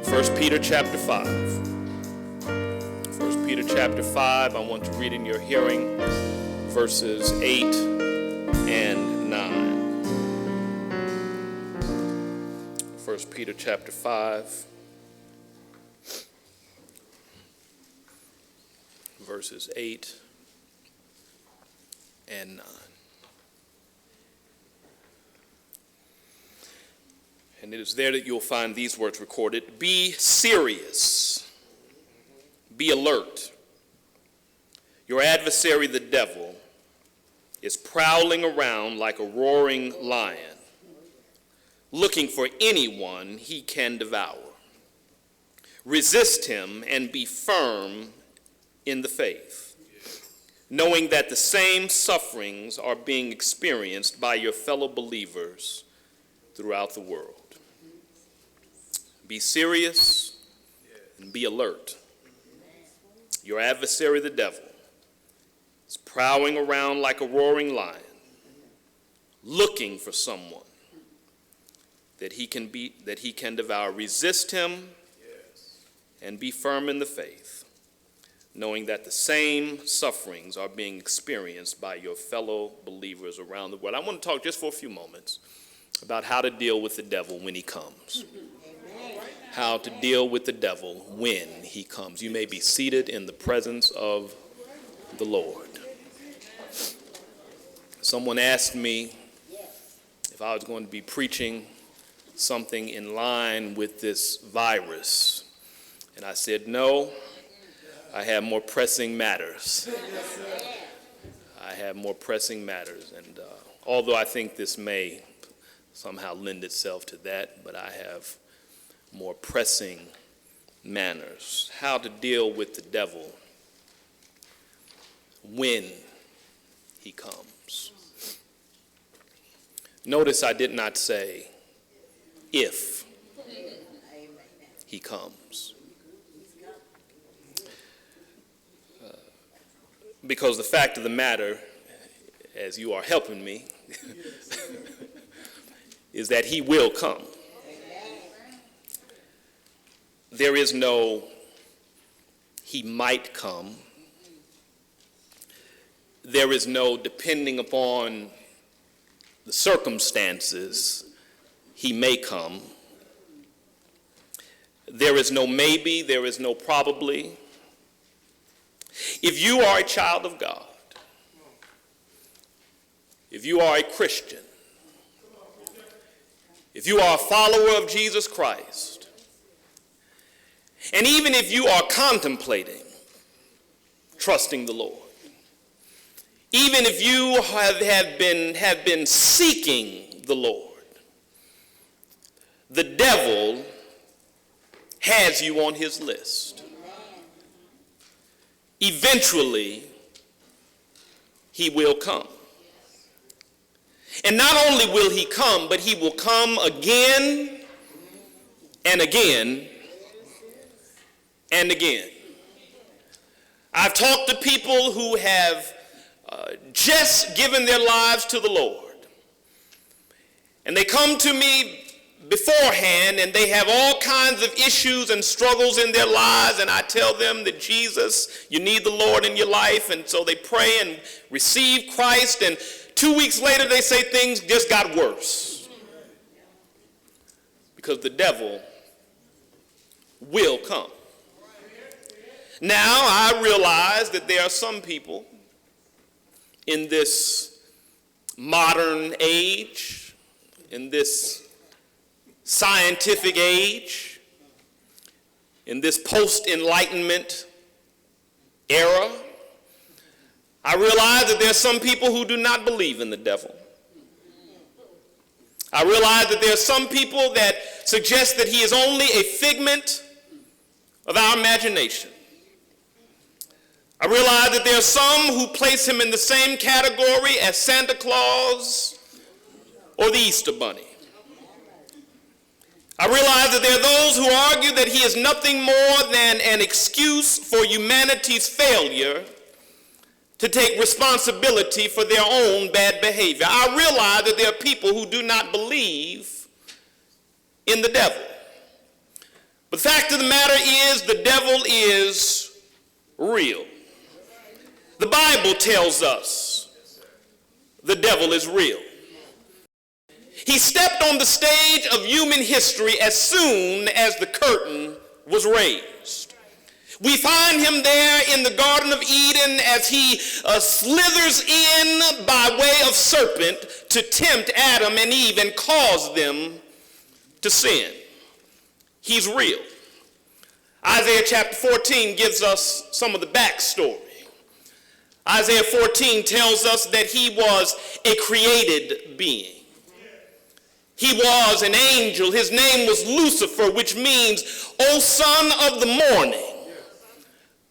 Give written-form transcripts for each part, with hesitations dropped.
1 Peter chapter 5. 1 Peter chapter 5, I want to read in your hearing verses 8 and 9. 1 Peter chapter 5, verses 8 and 9. And it is there that you'll find these words recorded. Be serious. Be alert. Your adversary, the devil, is prowling around like a roaring lion, looking for anyone he can devour. Resist him and be firm in the faith, knowing that the same sufferings are being experienced by your fellow believers throughout the world. Be serious and be alert. Your adversary, the devil, is prowling around like a roaring lion, looking for someone that he can devour. Resist him and be firm in the faith, knowing that the same sufferings are being experienced by your fellow believers around the world. I want to talk just for a few moments about how to deal with the devil when he comes. How to deal with the devil when he comes. You may be seated in the presence of the Lord. Someone asked me if I was going to be preaching something in line with this virus. And I said, no, I have more pressing matters. I have more pressing matters. And although I think this may somehow lend itself to that, but I have more pressing manners. How to deal with the devil when he comes. Notice I did not say if he comes. Because the fact of the matter, as you are helping me, is that he will come. There is no he might come. There is no depending upon the circumstances, he may come. There is no maybe, there is no probably. If you are a child of God, if you are a Christian, if you are a follower of Jesus Christ, and even if you are contemplating trusting the Lord, even if you have been seeking the Lord, the devil has you on his list. Eventually, he will come. And not only will he come, but he will come again and again and again. I've talked to people who have just given their lives to the Lord. And they come to me beforehand and they have all kinds of issues and struggles in their lives, and I tell them that Jesus, you need the Lord in your life, and so they pray and receive Christ, and 2 weeks later they say things just got worse. Because the devil will come. Now, I realize that there are some people in this modern age, in this scientific age, in this post-enlightenment era, I realize that there are some people who do not believe in the devil. I realize that there are some people that suggest that he is only a figment of our imagination. I realize that there are some who place him in the same category as Santa Claus or the Easter Bunny. I realize that there are those who argue that he is nothing more than an excuse for humanity's failure to take responsibility for their own bad behavior. I realize that there are people who do not believe in the devil. But the fact of the matter is, the devil is real. The Bible tells us the devil is real. He stepped on the stage of human history as soon as the curtain was raised. We find him there in the Garden of Eden as he slithers in by way of serpent to tempt Adam and Eve and cause them to sin. He's real. Isaiah chapter 14 gives us some of the backstory. Isaiah 14 tells us that he was a created being. He was an angel. His name was Lucifer, which means, O son of the morning.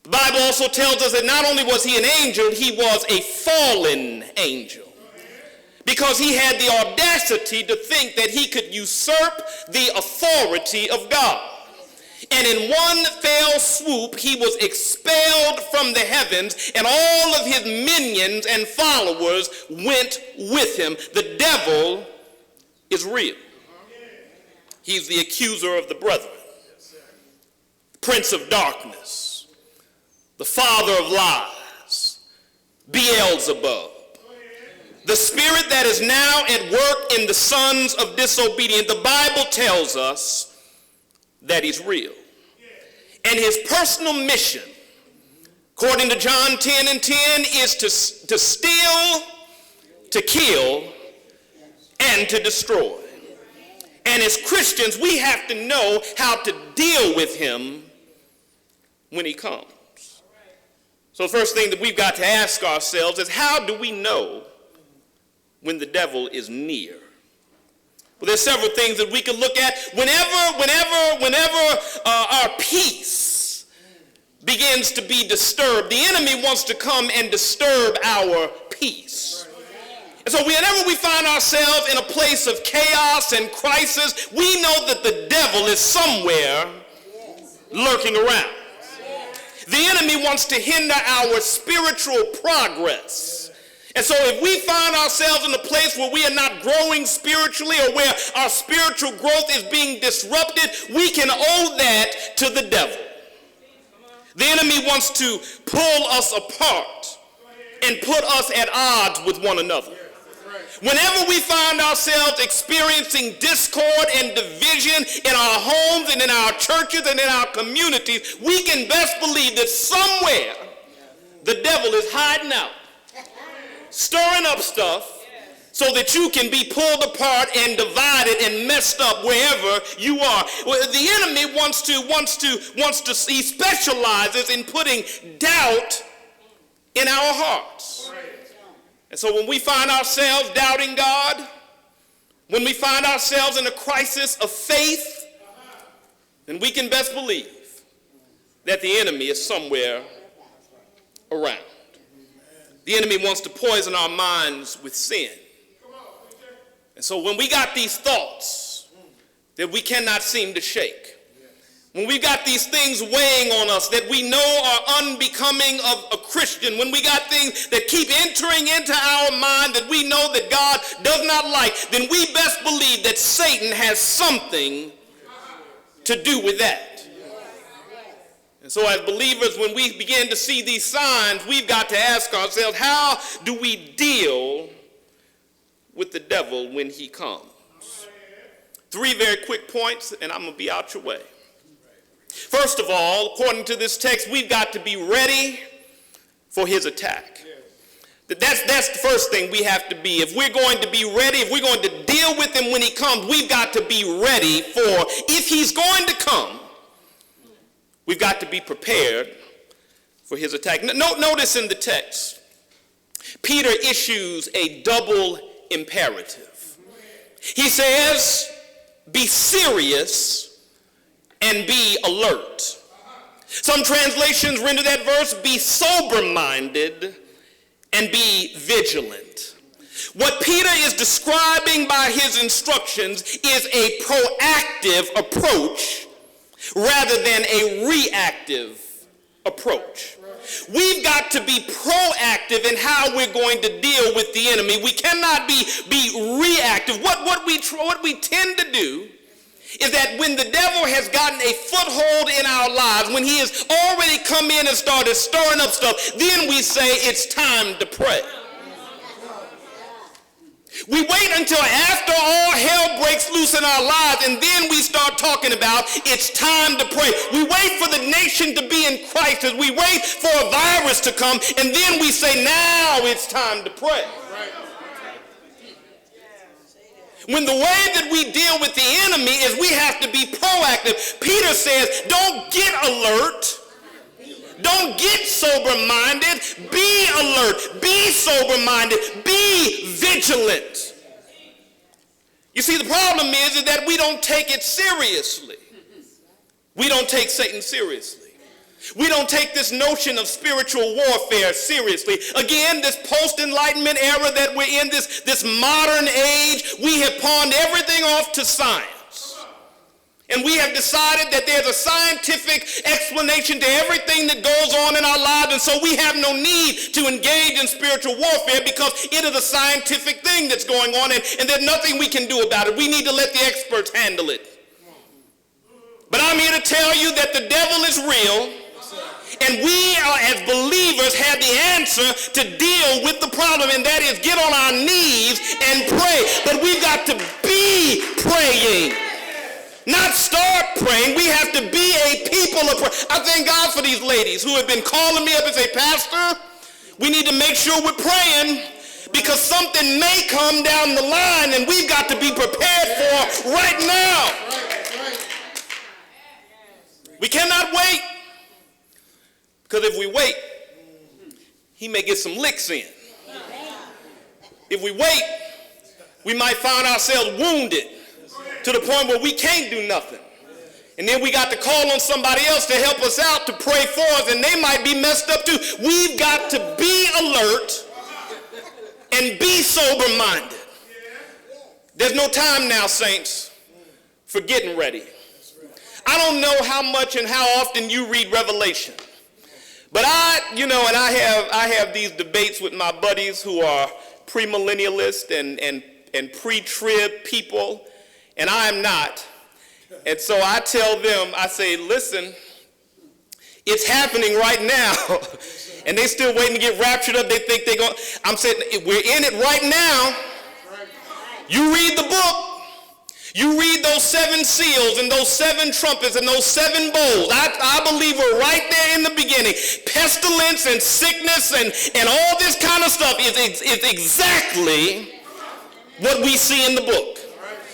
The Bible also tells us that not only was he an angel, he was a fallen angel. Because he had the audacity to think that he could usurp the authority of God. And in one fell swoop, he was expelled from the heavens, and all of his minions and followers went with him. The devil is real. He's the accuser of the brethren, prince of darkness, the father of lies, Beelzebub, the spirit that is now at work in the sons of disobedience. The Bible tells us that he's real. And his personal mission, according to John 10:10, is to steal, to kill, and to destroy. And as Christians, we have to know how to deal with him when he comes. So the first thing that we've got to ask ourselves is, how do we know when the devil is near? Well, there's several things that we can look at. Whenever our peace begins to be disturbed, the enemy wants to come and disturb our peace. And so whenever we find ourselves in a place of chaos and crisis, we know that the devil is somewhere lurking around. The enemy wants to hinder our spiritual progress. And so if we find ourselves in a place where we are not growing spiritually, or where our spiritual growth is being disrupted, we can owe that to the devil. The enemy wants to pull us apart and put us at odds with one another. Whenever we find ourselves experiencing discord and division in our homes and in our churches and in our communities, we can best believe that somewhere the devil is hiding out, stirring up stuff so that you can be pulled apart and divided and messed up wherever you are. Well, the enemy wants to, he specializes in putting doubt in our hearts. And so when we find ourselves doubting God, when we find ourselves in a crisis of faith, then we can best believe that the enemy is somewhere around. The enemy wants to poison our minds with sin. And so when we got these thoughts that we cannot seem to shake, when we got these things weighing on us that we know are unbecoming of a Christian, when we got things that keep entering into our mind that we know that God does not like, then we best believe that Satan has something to do with that. And so as believers, when we begin to see these signs, we've got to ask ourselves, how do we deal with the devil when he comes? 3 very quick points, and I'm going to be out your way. First of all, according to this text, we've got to be ready for his attack. That's the first thing we have to be. If we're going to be ready, if we're going to deal with him when he comes, we've got to be ready for, if he's going to come, we've got to be prepared for his attack. Notice in the text, Peter issues a double imperative. He says, be serious and be alert. Some translations render that verse, be sober-minded and be vigilant. What Peter is describing by his instructions is a proactive approach rather than a reactive approach. We've got to be proactive in how we're going to deal with the enemy. We cannot be reactive. What we tend to do is that when the devil has gotten a foothold in our lives, when he has already come in and started stirring up stuff, then we say it's time to pray. We wait until after all hell breaks loose in our lives, and then we start talking about it's time to pray. We wait for the nation to be in crisis. We wait for a virus to come, and then we say now it's time to pray. When the way that we deal with the enemy is we have to be proactive. Peter says, don't get alert. Don't get sober-minded. Be alert. Be sober-minded. Be vigilant. You see, the problem is that we don't take it seriously. We don't take Satan seriously. We don't take this notion of spiritual warfare seriously. Again, this post-enlightenment era that we're in, this modern age, we have pawned everything off to science. And we have decided that there's a scientific explanation to everything that goes on in our lives, and so we have no need to engage in spiritual warfare because it is a scientific thing that's going on, and there's nothing we can do about it. We need to let the experts handle it. But I'm here to tell you that the devil is real. And we are, as believers, have the answer to deal with the problem, and that is get on our knees and pray. But we've got to be praying, not start praying. We have to be a people of prayer. I thank God for these ladies who have been calling me up and say, Pastor, we need to make sure we're praying because something may come down the line, and we've got to be prepared for right now. We cannot wait. Because if we wait, he may get some licks in. If we wait, we might find ourselves wounded to the point where we can't do nothing. And then we got to call on somebody else to help us out to pray for us, and they might be messed up too. We've got to be alert and be sober-minded. There's no time now, saints, for getting ready. I don't know how much and how often you read Revelation. But I have these debates with my buddies who are premillennialists and pre-trib people, and I am not. And so I tell them, I say, listen, it's happening right now. And they still waiting to get raptured up. They think they're going. I'm saying, we're in it right now. You read the book. You read those 7 seals and those 7 trumpets and those 7 bowls. I believe we're right there in the beginning. Pestilence and sickness and all this kind of stuff is exactly what we see in the book.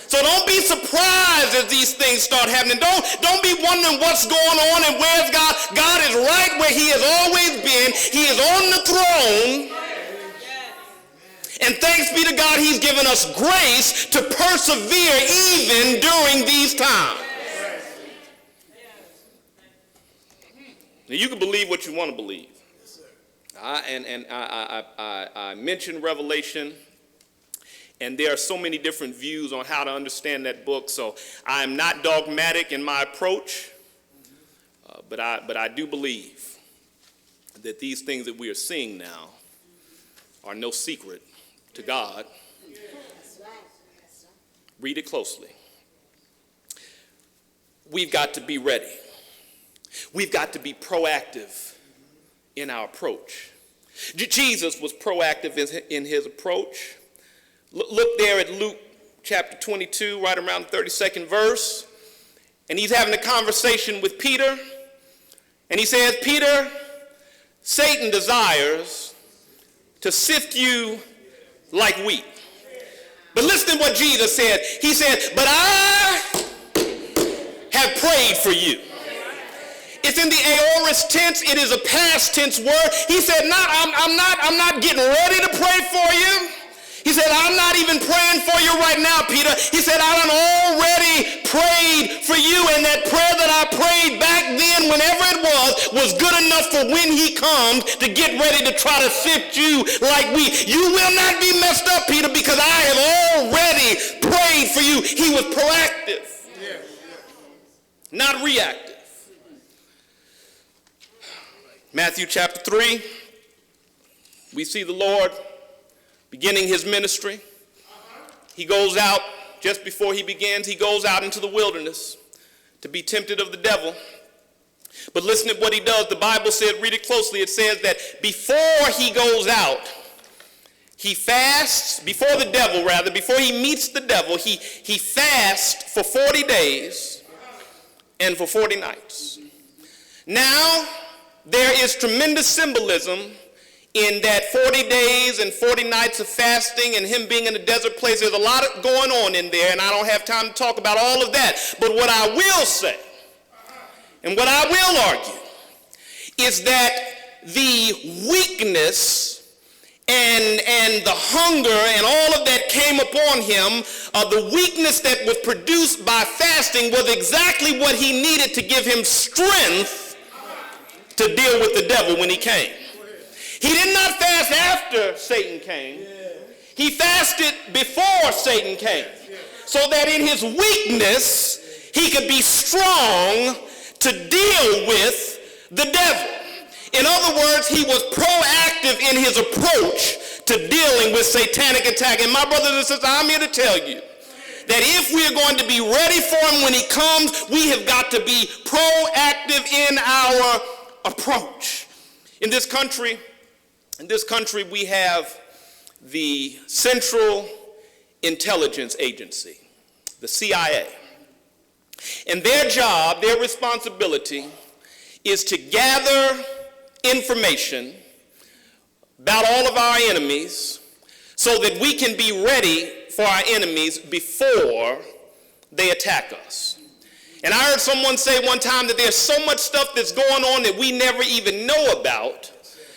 So don't be surprised as these things start happening. Don't be wondering what's going on and where's God. God is right where he has always been. He is on the throne. And thanks be to God, he's given us grace to persevere even during these times. Now, you can believe what you want to believe. I mentioned Revelation, and there are so many different views on how to understand that book, so I am not dogmatic in my approach, but I do believe that these things that we are seeing now are no secret to God. Read it closely. We've got to be ready. We've got to be proactive in our approach. Jesus was proactive in his approach. Look there at Luke chapter 22, right around the 32nd verse. And he's having a conversation with Peter. And he says, Peter, Satan desires to sift you like wheat. But listen to what Jesus said. He said, but I have prayed for you. It's in the aorist tense. It is a past tense word. He said, I'm not getting ready to pray for you. He said, I'm not even praying for you right now, Peter. He said, I done already prayed for you, and that prayer that I prayed back then, whenever it was good enough for when he comes to get ready to try to sift you like wheat. You will not be messed up, Peter, because I have already prayed for you. He was proactive, not reactive. Matthew chapter 3, we see the Lord beginning his ministry. He goes out just before he begins, he goes out into the wilderness to be tempted of the devil. But listen to what he does. The Bible said, read it closely, it says that before he goes out, he fasts, before he meets the devil, he fasts for 40 days and for 40 nights. Now, there is tremendous symbolism in that 40 days and 40 nights of fasting and him being in a desert place. There's a lot going on in there, and I don't have time to talk about all of that. But what I will say, and what I will argue, is that the weakness and the hunger and all of that came upon him, the weakness that was produced by fasting was exactly what he needed to give him strength to deal with the devil when he came. He did not fast after Satan came. He fasted before Satan came, so that in his weakness he could be strong to deal with the devil. In other words, he was proactive in his approach to dealing with satanic attack. And my brothers and sisters, I'm here to tell you that if we are going to be ready for him when he comes, we have got to be proactive in our approach. In this country, we have the Central Intelligence Agency, the CIA. And their job, their responsibility, is to gather information about all of our enemies so that we can be ready for our enemies before they attack us. And I heard someone say one time that there's so much stuff that's going on that we never even know about.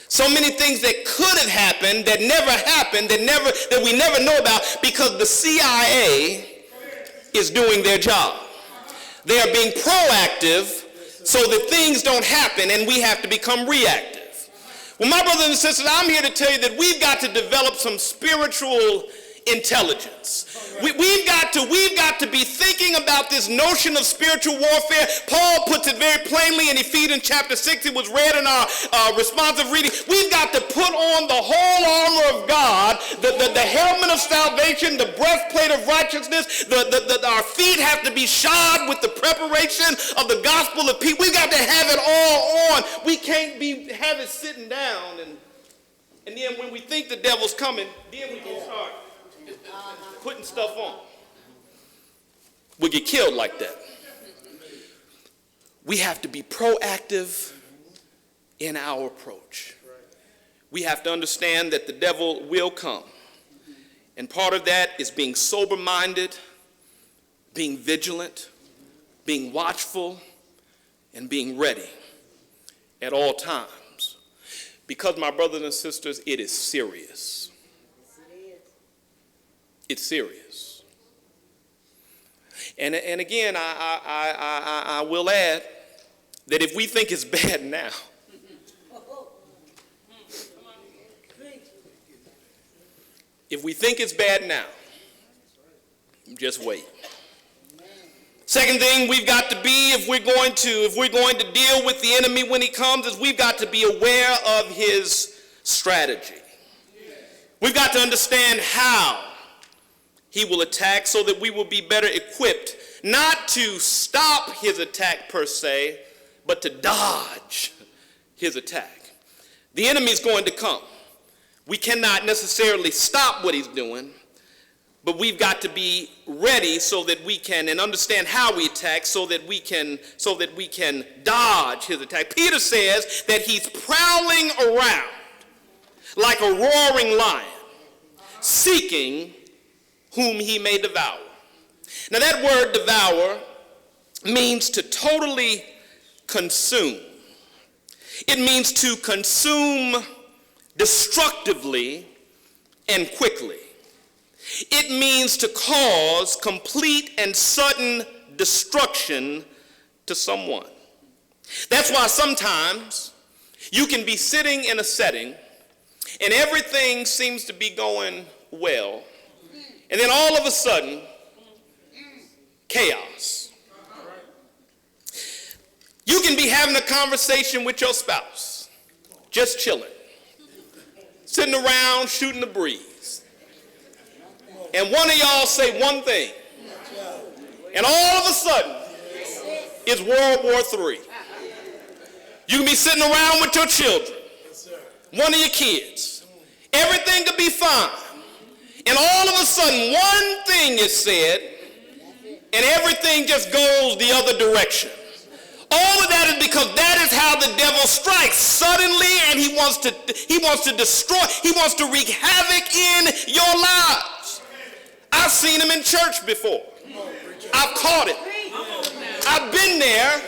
So many things that could have happened that never happened, that we never know about, because the CIA is doing their job. They are being proactive so that things don't happen and we have to become reactive. Well, my brothers and sisters, I'm here to tell you that we've got to develop some spiritual intelligence. We've got to be thinking about this notion of spiritual warfare. Paul puts it very plainly in Ephesians chapter 6. It was read in our responsive reading. We've got to put on the whole armor of God, the helmet of salvation, the breastplate of righteousness. Our feet have to be shod with the preparation of the gospel of peace. We've got to have it all on. We can't have it sitting down and then when we think the devil's coming, then we can start putting stuff on. We'll get killed like that. We have to be proactive in our approach. We have to understand that the devil will come. And part of that is being sober-minded, being vigilant, being watchful, and being ready at all times. Because, my brothers and sisters, it is serious. It's serious. And again, I will add that if we think it's bad now, just wait. Second thing we've got to be, if we're going to deal with the enemy when he comes, is we've got to be aware of his strategy. We've got to understand how he will attack so that we will be better equipped, not to stop his attack per se, but to dodge his attack. The enemy's going to come. We cannot necessarily stop what he's doing, but we've got to be ready so that we can, and understand how we attack so that we can dodge his attack. Peter says that he's prowling around like a roaring lion, seeking whom he may devour. Now that word devour means to totally consume. It means to consume destructively and quickly. It means to cause complete and sudden destruction to someone. That's why sometimes you can be sitting in a setting and everything seems to be going well, and then all of a sudden, chaos. You can be having a conversation with your spouse, just chilling, sitting around shooting the breeze. And one of y'all say one thing, And all of a sudden, it's World War III. You can be sitting around with your children, one of your kids. Everything could be fine. And all of a sudden, one thing is said, and everything just goes the other direction. All of that is because that is how the devil strikes suddenly, and he wants to destroy, he wants to wreak havoc in your lives. I've seen him in church before. I've caught it. I've been there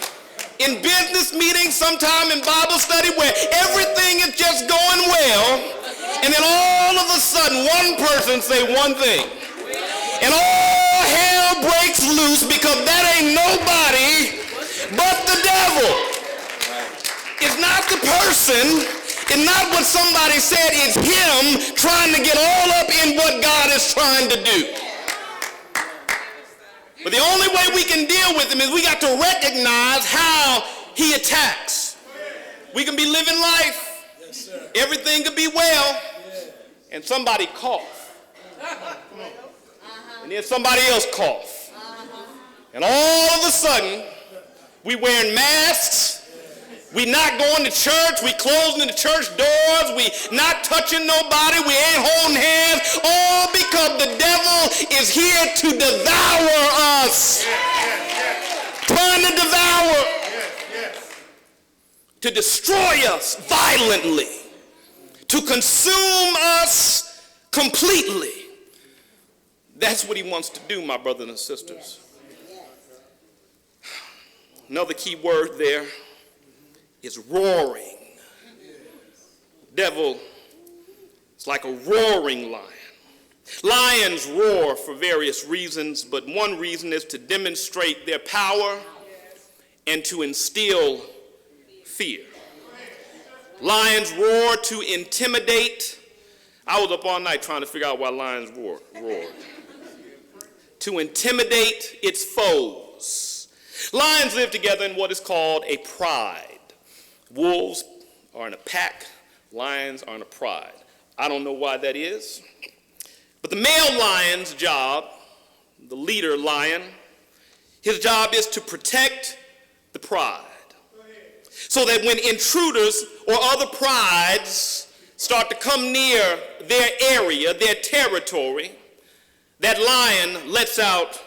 in business meetings, sometime in Bible study, where everything is just going well, and then all of a sudden one person say one thing, and all hell breaks loose because that ain't nobody but the devil. It's not the person, it's not what somebody said, it's him trying to get all up in what God is trying to do. But the only way we can deal with him is we got to recognize how he attacks. We can be living life, everything could be well, and somebody cough. And then somebody else cough. And all of a sudden, we wearing masks, we not going to church, we closing the church doors, we not touching nobody, we ain't holding hands, all because the devil is here to devour us. Trying to devour, to destroy us violently, to consume us completely. That's what he wants to do, my brothers and sisters. Another key word there is roaring. Devil is like a roaring lion. Lions roar for various reasons, but one reason is to demonstrate their power and to instill fear. Lions roar to intimidate. I was up all night trying to figure out why lions roared. To intimidate its foes. Lions live together in what is called a pride. Wolves are in a pack, lions are in a pride. I don't know why that is, but the male lion's job, the leader lion, his job is to protect the pride. So that when intruders or other prides start to come near their area, their territory, that lion lets out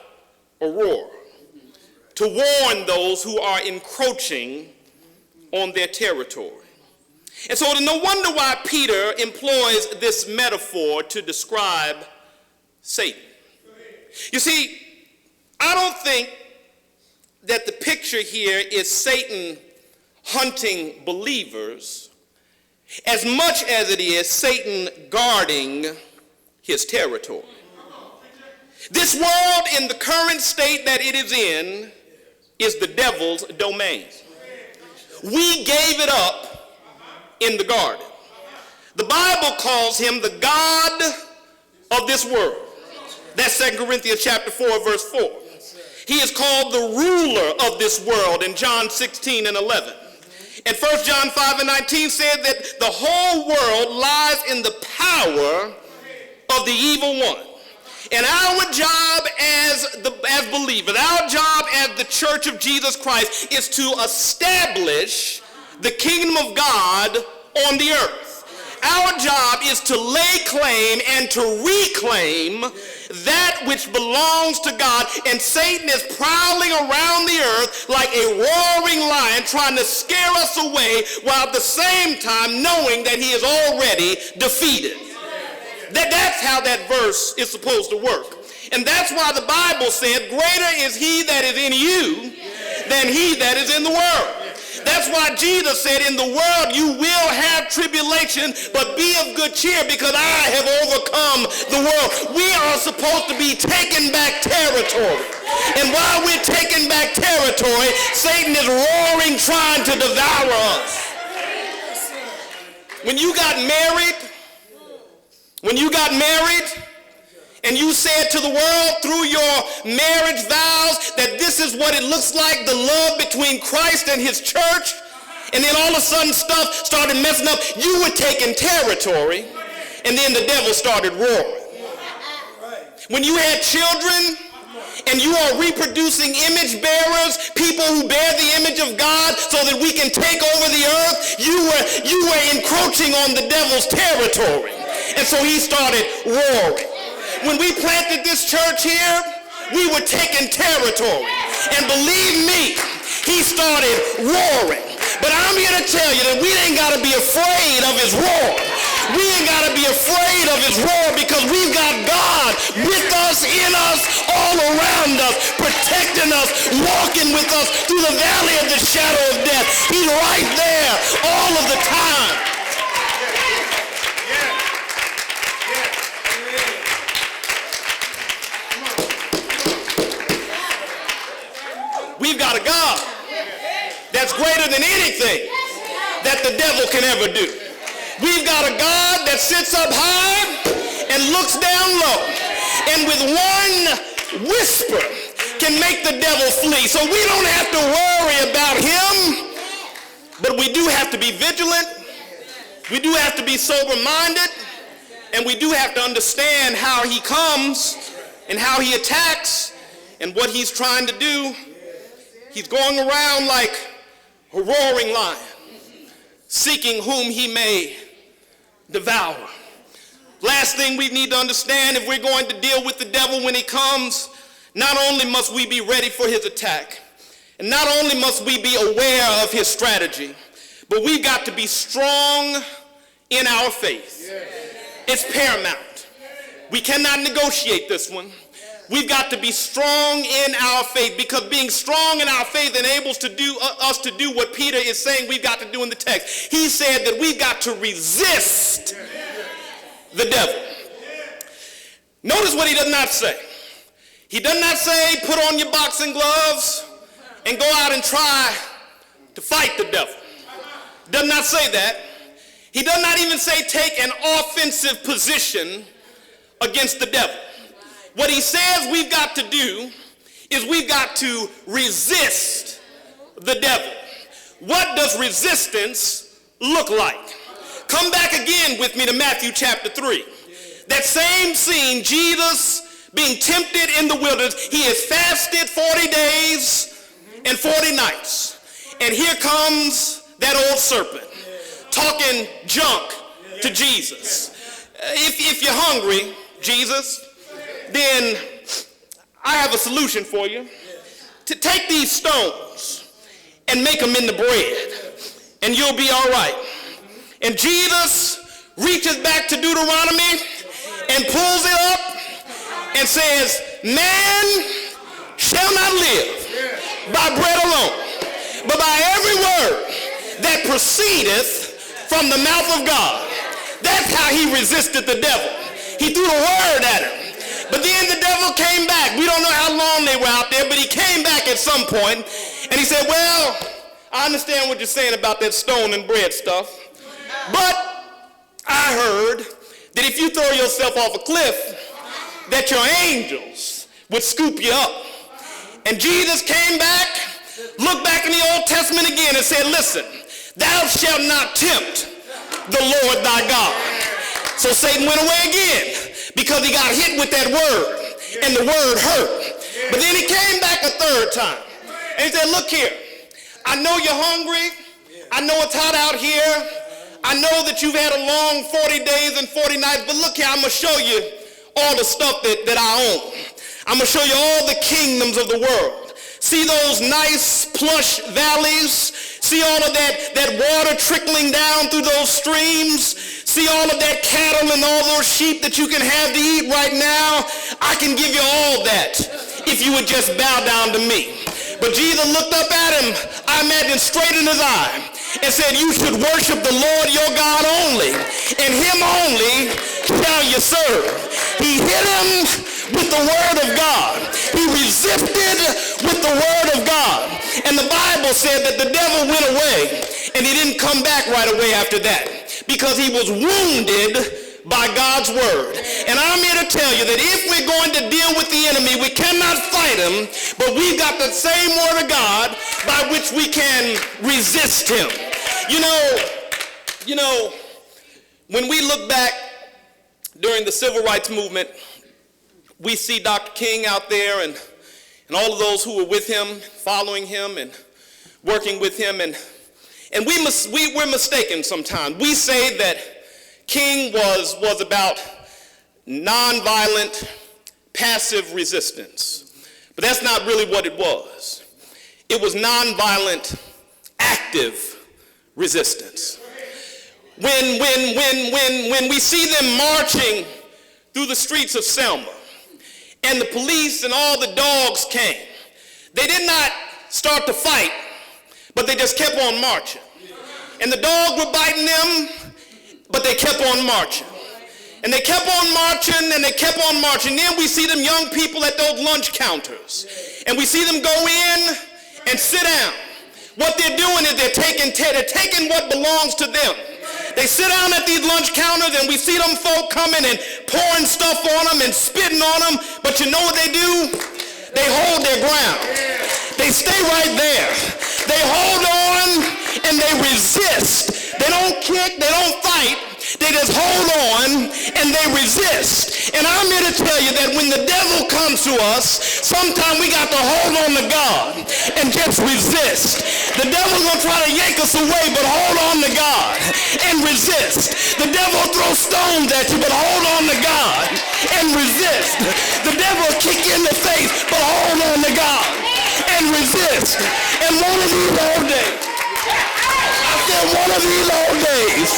a roar to warn those who are encroaching on their territory. And so no wonder why Peter employs this metaphor to describe Satan. You see, I don't think that the picture here is Satan hunting believers as much as it is Satan guarding his territory. This world in the current state that it is in is the devil's domain. We gave it up in the garden. The Bible calls him the God of this world. That's 2 Corinthians chapter 4, verse 4. He is called the ruler of this world in John 16 and 11. And 1 John 5 and 19 said that the whole world lies in the power of the evil one. And our job as believers, our job as the Church of Jesus Christ is to establish the kingdom of God on the earth. Our job is to lay claim and to reclaim that which belongs to God, and Satan is prowling around the earth like a roaring lion trying to scare us away, while at the same time knowing that he is already defeated. That's how that verse is supposed to work. And that's why the Bible said, greater is he that is in you than he that is in the world. That's why Jesus said, in the world you will have tribulation, but be of good cheer because I have overcome the world. We are supposed to be taking back territory. And while we're taking back territory, Satan is roaring, trying to devour us. When you got married, and you said to the world through your marriage vows that this is what it looks like, the love between Christ and his church, and then all of a sudden stuff started messing up, you were taking territory, and then the devil started roaring. When you had children and you are reproducing image bearers, people who bear the image of God so that we can take over the earth, you were encroaching on the devil's territory. And so he started warring. When we planted this church here, we were taking territory. And believe me, he started warring. But I'm here to tell you that we ain't got to be afraid of his roar. We ain't got to be afraid of his roar because we've got God with us, in us, all around us, protecting us, walking with us through the valley of the shadow of death. He's right there all of the time. We've got a God that's greater than anything that the devil can ever do. We've got a God that sits up high and looks down low, and with one whisper can make the devil flee. So we don't have to worry about him, but we do have to be vigilant. We do have to be sober-minded, and we do have to understand how he comes and how he attacks and what he's trying to do. He's going around like a roaring lion, seeking whom he may devour. Last thing we need to understand, if we're going to deal with the devil when he comes, not only must we be ready for his attack, and not only must we be aware of his strategy, but we've got to be strong in our faith. It's paramount. We cannot negotiate this one. We've got to be strong in our faith, because being strong in our faith enables us to do what Peter is saying we've got to do in the text. He said that we've got to resist the devil. Notice what he does not say. He does not say put on your boxing gloves and go out and try to fight the devil. Does not say that. He does not even say take an offensive position against the devil. What he says we've got to do is we've got to resist the devil. What does resistance look like? Come back again with me to Matthew chapter 3. That same scene, Jesus being tempted in the wilderness. He has fasted 40 days and 40 nights. And here comes that old serpent talking junk to Jesus. If you're hungry, Jesus, then I have a solution for you. To take these stones and make them into bread, and you'll be all right. And Jesus reaches back to Deuteronomy and pulls it up and says, man shall not live by bread alone, but by every word that proceedeth from the mouth of God. That's how he resisted the devil. He threw the word at him. But then the devil came back. We don't know how long they were out there, but he came back at some point, and he said, well, I understand what you're saying about that stone and bread stuff, but I heard that if you throw yourself off a cliff, that your angels would scoop you up. And Jesus came back, looked back in the Old Testament again and said, listen, thou shalt not tempt the Lord thy God. So Satan went away again, because he got hit with that word, and the word hurt. But then he came back a third time, and he said, look here, I know you're hungry. I know it's hot out here. I know that you've had a long 40 days and 40 nights, but look here, I'm going to show you all the stuff that I own. I'm going to show you all the kingdoms of the world. See those nice plush valleys? See all of that water trickling down through those streams? See all of that cattle and all those sheep that you can have to eat right now? I can give you all that if you would just bow down to me. But Jesus looked up at him, I imagine straight in his eye, and said, you should worship the Lord your God only, and him only shall you serve. He hit him with the word of God. He resisted with the word of God. And the Bible said that the devil went away, and he didn't come back right away after that, because he was wounded by God's word. And I'm here to tell you that if we're going to deal with the enemy, we cannot fight him, but we've got the same word of God by which we can resist him. You know, when we look back during the civil rights movement, we see Dr. King out there, and and all of those who were with him, following him and working with him. And we're mistaken sometimes. We say that King was about nonviolent, passive resistance. But that's not really what it was. It was nonviolent, active resistance. When we see them marching through the streets of Selma, and the police and all the dogs came, they did not start to fight, but they just kept on marching. And the dogs were biting them, but they kept on marching. And they kept on marching, and they kept on marching. Then we see them young people at those lunch counters, and we see them go in and sit down. What they're doing is they're taking what belongs to them. They sit down at these lunch counters, and we see them folk coming and pouring stuff on them and spitting on them. But you know what they do? They hold their ground. They stay right there. They hold on and they resist. They don't kick, they don't fight. They just hold on and they resist. And I'm here to tell you that when the devil comes to us, sometimes we got to hold on to God and just resist. The devil's going to try to yank us away, but hold on to God and resist. The devil will throw stones at you, but hold on to God and resist. The devil will kick you in the face, but hold on to God and resist. And one of these old days, I said one of these old days,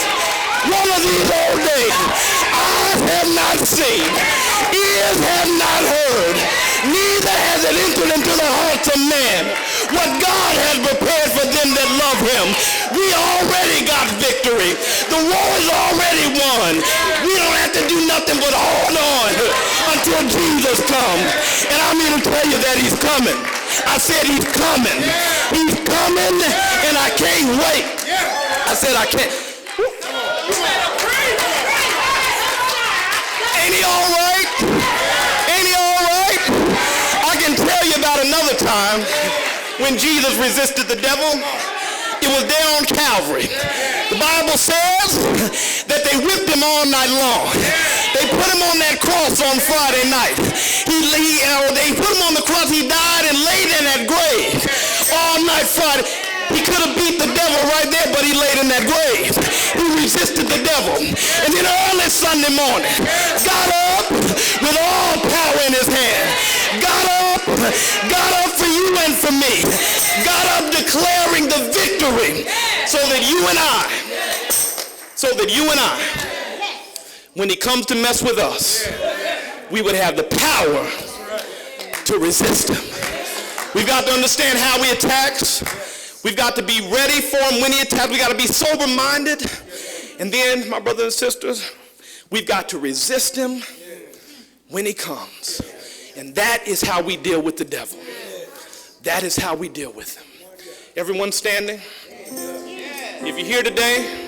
eyes have not seen, ears have not heard, neither has it entered into the hearts of man what God has prepared for them that love him. We already got victory. The war is already won. We don't have to do nothing but hold on until Jesus comes. And I'm here to tell you that he's coming. I said he's coming. He's coming, and I can't wait. I said I can't. Ain't he all right? Ain't he all right? I can tell you about another time when Jesus resisted the devil. It was there on Calvary. The Bible says that they whipped him all night long. They put him on that cross on Friday night. They put him on the cross. He died and laid in that grave all night Friday. He could have beat the devil right there, but he laid in that grave. He resisted the devil. And then early Sunday morning, got up with all power in his hand. Got up for you and for me. Got up declaring the victory so that you and I, when he comes to mess with us, we would have the power to resist him. We've got to understand how he attacks. We've got to be ready for him when he attacks. We've got to be sober-minded. And then, my brothers and sisters, we've got to resist him when he comes. And that is how we deal with the devil. That is how we deal with him. Everyone standing? If you're here today